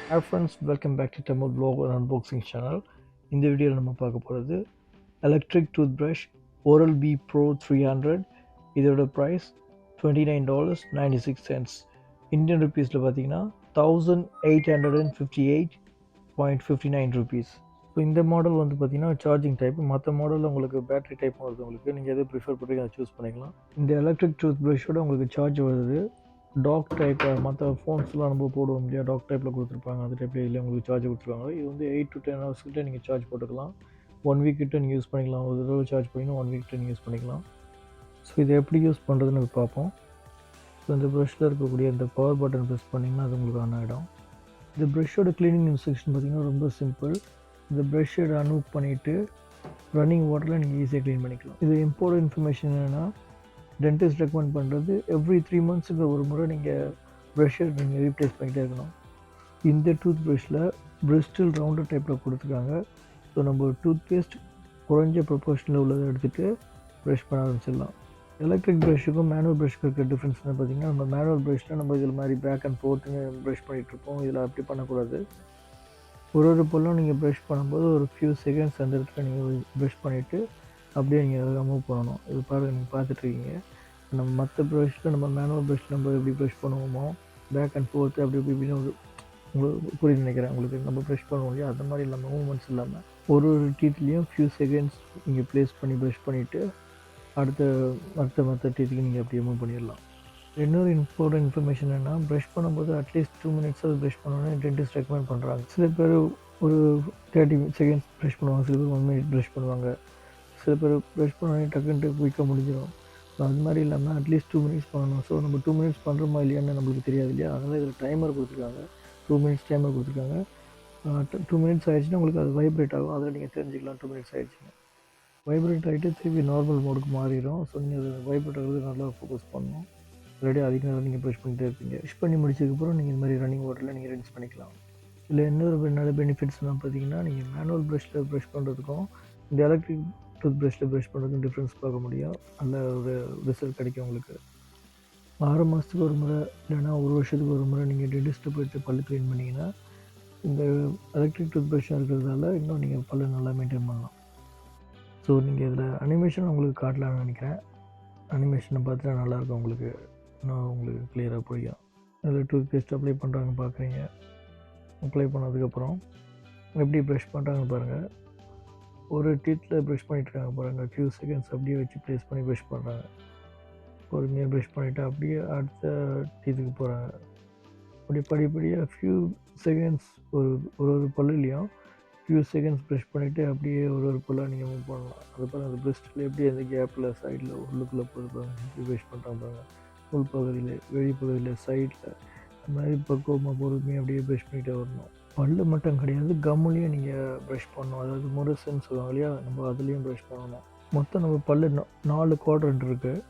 Hi friends, welcome back to Tamil Vlog and Unboxing channel. இந்த வீடியோவில் நம்ம பார்க்க போகிறது எலக்ட்ரிக் டூத்ப்ரஷ் Oral-B Pro 300. இதோட ப்ரைஸ் $29.96. இந்தியன் ருபீஸில் பார்த்தீங்கன்னா 1858.59 rupees. ஸோ இந்த மாடல் வந்து பார்த்தீங்கன்னா சார்ஜிங் டைப். மற்ற மாடலில் உங்களுக்கு பேட்டரி டைப் வருது. உங்களுக்கு நீங்கள் எது ப்ரிஃபர் பண்ணுறீங்க அதை சூஸ் பண்ணிக்கலாம். இந்த எலக்ட்ரிக் டூத்ப்ரஷோட உங்களுக்கு சார்ஜ் வருது. டாக் டைப் மற்ற ஃபோன்ஸ்லாம் நம்ம போடுவோம் இல்லையா, டாக் டைப்பில் கொடுத்துருப்பாங்க. அந்த டைப்பில் இல்லை உங்களுக்கு சார்ஜ் கொடுத்துருவாங்க. இது வந்து 8 to 10 hours கிட்ட நீங்கள் சார்ஜ் போட்டுக்கலாம். 1 week கிட்ட நீங்கள் யூஸ் பண்ணிக்கலாம். ஒரு தடவை சார்ஜ் பண்ணிங்கன்னா 1 week கிட்ட நீங்கள் யூஸ் பண்ணிக்கலாம். ஸோ இதை எப்படி யூஸ் பண்ணுறதுன்னு பார்ப்போம். ஸோ இந்த ப்ரஷ்ஷில் இருக்கக்கூடிய இந்த பவர் பட்டன் ப்ரெஸ் பண்ணிங்கன்னா அது உங்களுக்கு ஆன் ஆகிடும். இந்த ப்ரஷ்ஷோட க்ளீனிங் இன்ஸ்ட்ரக்ஷன் பார்த்திங்கன்னா ரொம்ப சிம்பிள். இந்த ப்ரஷ்ஷை அன்ஹூக் பண்ணிவிட்டு ரன்னிங் வாட்டரில் நீங்கள் ஈஸியாக க்ளீன் பண்ணிக்கலாம். இது இம்பார்ட்டன்ட் இன்ஃபர்மேஷன் என்னென்னா, டென்டிஸ்ட் ரெக்கமெண்ட் பண்ணுறது எவ்ரி 3 months ஒரு முறை நீங்கள் ப்ரஷ்ஷை நீங்கள் ரீப்ளேஸ் பண்ணிகிட்டே இருக்கணும். இந்த டூத் ப்ரஷ்ஷில் பிரிஸ்டில் ரவுண்டர் டைப்பில் கொடுத்துருக்காங்க. ஸோ நம்ம டூத் பேஸ்ட் குறைஞ்ச ப்ரொபோர்ஷனில் உள்ளதை எடுத்துகிட்டு ப்ரஷ் பண்ண ஆரம்பிச்சிடலாம். எலக்ட்ரிக் ப்ரஷ்ஷுக்கும் மேனுவல் ப்ரஷ்ஷுக்கு இருக்கிற டிஃப்ரென்ஸ் என்ன பார்த்திங்கன்னா, நம்ம மேனுவல் ப்ரஷ்ஷில் நம்ம இதில் மாதிரி பேக் அண்ட் ஃபோர்த்துன்னு ப்ரஷ் பண்ணிகிட்ருப்போம். இதில் அப்படி பண்ணக்கூடாது. ஒரு பொருளும் நீங்கள் ப்ரஷ் பண்ணும்போது ஒரு ஃபியூ செகண்ட்ஸ் அந்த இடத்துல நீங்கள் ப்ரஷ் பண்ணிவிட்டு அப்படியே நீங்கள் மூவ் பண்ணணும். இது பாருங்கள், நீங்கள் பார்த்துட்ருக்கீங்க. நம்ம மற்ற ப்ரஷ்ஷில் நம்ம மேனுவல் ப்ரஷ்ஷில் நம்ம எப்படி ப்ரஷ் பண்ணுவோமோ பேக் அண்ட் ஃபோர்த்து அப்படி இப்படின்னு உங்களுக்கு புரியுது நினைக்கிறேன். உங்களுக்கு நம்ம ப்ரஷ் பண்ணுவோம் இல்லையா, அந்த மாதிரி இல்லாமல் மூவ்மெண்ட்ஸ் இல்லாமல் ஒரு டீத்லேயும் ஃபியூ செகண்ட்ஸ் நீங்கள் ப்ளேஸ் பண்ணி ப்ரஷ் பண்ணிவிட்டு மற்ற டீத்துக்கு நீங்கள் அப்படியே மூவ் பண்ணிடலாம். இன்னொரு இம்பார்ட்டன்ட் இன்ஃபர்மேஷன் என்னென்னா, ப்ரஷ் பண்ணும்போது அட்லீஸ்ட் 2 minutes ப்ரஷ் பண்ணணும்னு டென்டிஸ்ட் ரெக்கமெண்ட் பண்ணுறாங்க. சில பேர் ஒரு 30 seconds ப்ரஷ் பண்ணுவாங்க, சில பேர் 1 minute ப்ரஷ் பண்ணுவாங்க, சில பேர் ப்ரஷ் பண்ணோடனே டக்குன்ட்டு குயிக்காக முடிஞ்சிடும். ஸோ அது மாதிரி இல்லாமல் அட்லீஸ்ட் 2 minutes பண்ணணும். ஸோ நம்ம 2 minutes பண்ணுறோமா இல்லையான்னு நம்மளுக்கு தெரியாது இல்லையா, அதனால் இதில் டைமர் கொடுத்துருக்காங்க. 2 minutes டைமர் கொடுத்துருக்காங்க. 2 minutes ஆகிடுச்சுன்னா உங்களுக்கு அது வைப்ரேட் ஆகும். அதில் நீங்கள் தெரிஞ்சுக்கலாம் 2 minutes ஆகிடுச்சிங்க. வைப்ரேட் ஆகிட்டு திருப்பி நார்மல் மோடுக்கு மாறிடும். ஸோ நீங்கள் அது வைப்ரேட் ஆகிறது நல்லா ஃபோக்கஸ் பண்ணணும். ஆல்ரெடி அதிக நேரம் நீங்கள் ப்ரஷ் பண்ணிகிட்டே இருப்பீங்க. ப்ரஷ் பண்ணி முடிச்சதுக்கப்புறம் நீங்கள் இந்த மாதிரி ரன்னிங் வாட்டரில் நீங்கள் ரின்ஸ் பண்ணிக்கலாம். இதில் இன்னொரு நல்ல பெனிஃபிட்ஸ்லாம் பார்த்தீங்கன்னா, நீங்கள் மேனுவல் ப்ரஷ்ஷில் ப்ரஷ் பண்ணுறதுக்கும் இந்த எலக்ட்ரிக் டூத் ப்ரஷ்ஷில் ப்ரஷ் பண்ணுறதுக்கும் டிஃப்ரென்ஸ் பார்க்க முடியும். நல்ல ஒரு ரிசல்ட் கிடைக்கும் உங்களுக்கு. 6 மாதத்துக்கு ஒரு முறை இல்லைன்னா 1 வருஷத்துக்கு ஒரு முறை நீங்கள் டென்டிஸ்ட்டை போய்ட்டு பல் க்ளீன் பண்ணிங்கன்னா இந்த எலக்ட்ரிக் டூத் ப்ரஷ்ஷாக இருக்கிறதால இன்னும் நீங்கள் பல் நல்லா மெயின்டைன் பண்ணலாம். ஸோ நீங்கள் இதில் அனிமேஷன் உங்களுக்கு காட்டலாம்னு நினைக்கிறேன். அனிமேஷனை பார்த்துட்டா நல்லாயிருக்கும் உங்களுக்கு, இன்னும் உங்களுக்கு கிளியராக புரியும். அதில் டூத் பேஸ்ட் அப்ளை பண்ணுறாங்க பார்க்குறீங்க. அப்ளை பண்ணதுக்கப்புறம் எப்படி ப்ரஷ் பண்ணுறாங்கன்னு பாருங்கள். ஒரு டீத்தில் ப்ரஷ் பண்ணிட்டுருக்காங்க பாருங்கள். ஃபியூ செகண்ட்ஸ் அப்படியே வச்சு ப்ளேஸ் பண்ணி ப்ரஷ் பண்ணுறாங்க. பொறுமையாக ப்ரஷ் பண்ணிவிட்டு அப்படியே அடுத்த டீத்துக்கு போகிறாங்க. அப்படி படிப்படியாக ஃபியூ செகண்ட்ஸ் ஒரு பல்லுலேயும் ஃபியூ செகண்ட்ஸ் ப்ரஷ் பண்ணிவிட்டு அப்படியே ஒரு பல்லாக நீங்கள் மூவ் பண்ணலாம். அது பாருங்கள், அந்த பிரெஸ்ட்டில் எப்படி அந்த கேப்பில் சைடில் உள்ளுக்குள்ளே போது பாருங்கள், எப்படி ப்ரஷ் பண்ணுறாங்க பாருங்கள். உள் பகுதியில், வெளிப்பகுதியில், சைடில் அந்த மாதிரி பக்குவமாக பொறுமையாக அப்படியே ப்ரஷ் பண்ணிகிட்டே வரணும். பல்லு மட்டும் கிடையாது, கம்முலேயும் நீங்கள் ப்ரஷ் பண்ணணும். அதாவது முரசுன்னு சொல்லுவாங்க இல்லையா, நம்ம அதுலேயும் ப்ரஷ் பண்ணணும். மொத்தம் நம்ம பல்லு 4 குவாட்ரண்ட் இருக்குது.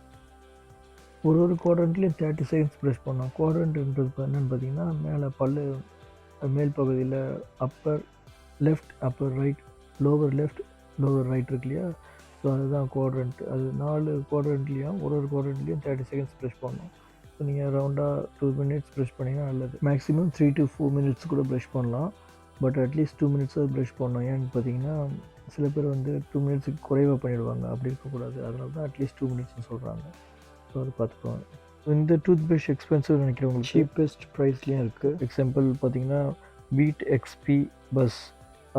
ஒரு குவாட்ரண்ட்லேயும் 30 செகண்ட்ஸ் ப்ரஷ் பண்ணோம். குவாட்ரண்ட்ன்றது என்னென்னு பார்த்தீங்கன்னா, மேலே பல்லு மேல் பகுதியில் upper left, upper right, lower left, lower right இருக்கு இல்லையா, ஸோ அதுதான் குவாட்ரண்ட். அது 4 குவாட்ரண்ட்லேயும் ஒரு குவாட்ரண்ட்லேயும் 30 செகண்ட்ஸ் ப்ரஷ் பண்ணணும். ஸோ நீங்கள் ரவுண்டாக 2 minutes ப்ரஷ் பண்ணிங்கன்னா நல்லது. மேக்ஸிமம் 3 to 4 minutes கூட ப்ரஷ் பண்ணலாம். பட் அட்லீஸ்ட் 2 minutes ப்ரஷ் பண்ணணும். ஏன்னு பார்த்தீங்கன்னா, சில பேர் வந்து 2 minutes குறைவாக பண்ணிவிடுவாங்க. அப்படி இருக்கக்கூடாது. அதனால தான் அட்லீஸ்ட் 2 minutes சொல்கிறாங்க. ஸோ அதை பார்த்துக்குவாங்க. இந்த டூத் ப்ரஷ் எக்ஸ்பென்சிவ் நினைக்கிறவங்களுக்கு சீப்பஸ்ட் ப்ரைஸ்லேயும் இருக்குது. எக்ஸாம்பிள் பார்த்தீங்கன்னா, பீட் எக்ஸ்பி பஸ்,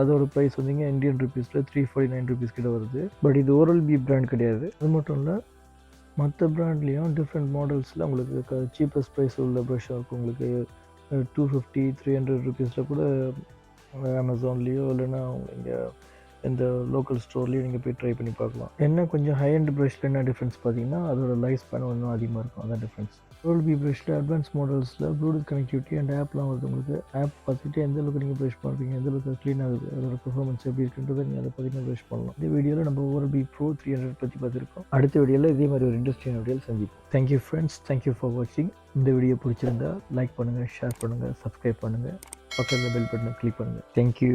அதோட ப்ரைஸ் வந்தீங்க இந்தியன் ருபீஸில் 349 rupees கிட்ட வருது. பட் இது Oral-B பிராண்ட் கிடையாது. அது மட்டும் இல்லை, மற்ற பிராண்ட்லேயும் டிஃப்ரெண்ட் மாடல்ஸில் உங்களுக்கு சீப்பஸ்ட் ப்ரைஸ் உள்ள ப்ரஷ்ஷாக இருக்கும். உங்களுக்கு 250, 300 rupeesல கூட அமேசான்லேயோ இல்லைன்னா இங்கே இந்த லோக்கல் ஸ்டோர்லேயும் நீங்கள் போய் ட்ரை பண்ணி பார்க்கலாம். என்ன கொஞ்சம் ஹை அண்ட் ப்ரஷ்ஷில் என்ன டிஃப்ரென்ஸ் பார்த்தீங்கன்னா, அதோட லைஃப் ஸ்பேன் இன்னும் அதிகமாக இருக்கும். அதான் டிஃப்ரென்ஸ். Oral-B ப்ரஷ்ஷில் அட்வான்ஸ் மாடல்ஸில் ப்ளூடூத் கனெக்டிவிட்டி அண்ட் ஆப்லாம் வருது. உங்களுக்கு ஆப் பார்த்துட்டு எந்த அளவுக்கு நீங்கள் ப்ரஷ் பண்ணுறீங்க, எந்த அளவுக்கு க்ளீன் ஆகுது, அதோட பெர்ஃபார்மன்ஸ் எப்படி இருக்குன்றதை நீங்கள் அதை பார்த்தீங்கன்னா ப்ரஷ் பண்ணலாம். இந்த வீடியோவில் நம்ம Oral-B Pro 300 பற்றி பார்த்துருக்கோம். அடுத்த வீடியோவில் இதே மாதிரி ஒரு இன்ட்ரெஸ்டிங் வீடியோவில் சந்திப்போம். தேங்க்யூ ஃப்ரெண்ட்ஸ், தேங்க்யூ ஃபார் வாட்சிங். இந்த வீடியோ பிடிச்சிருந்தா லைக் பண்ணுங்கள், ஷேர் பண்ணுங்கள், சப்ஸ்கிரைப் பண்ணுங்கள், பக்கத்தில் பெல் பட்டனை கிளிக் பண்ணுங்கள். தேங்க்யூ.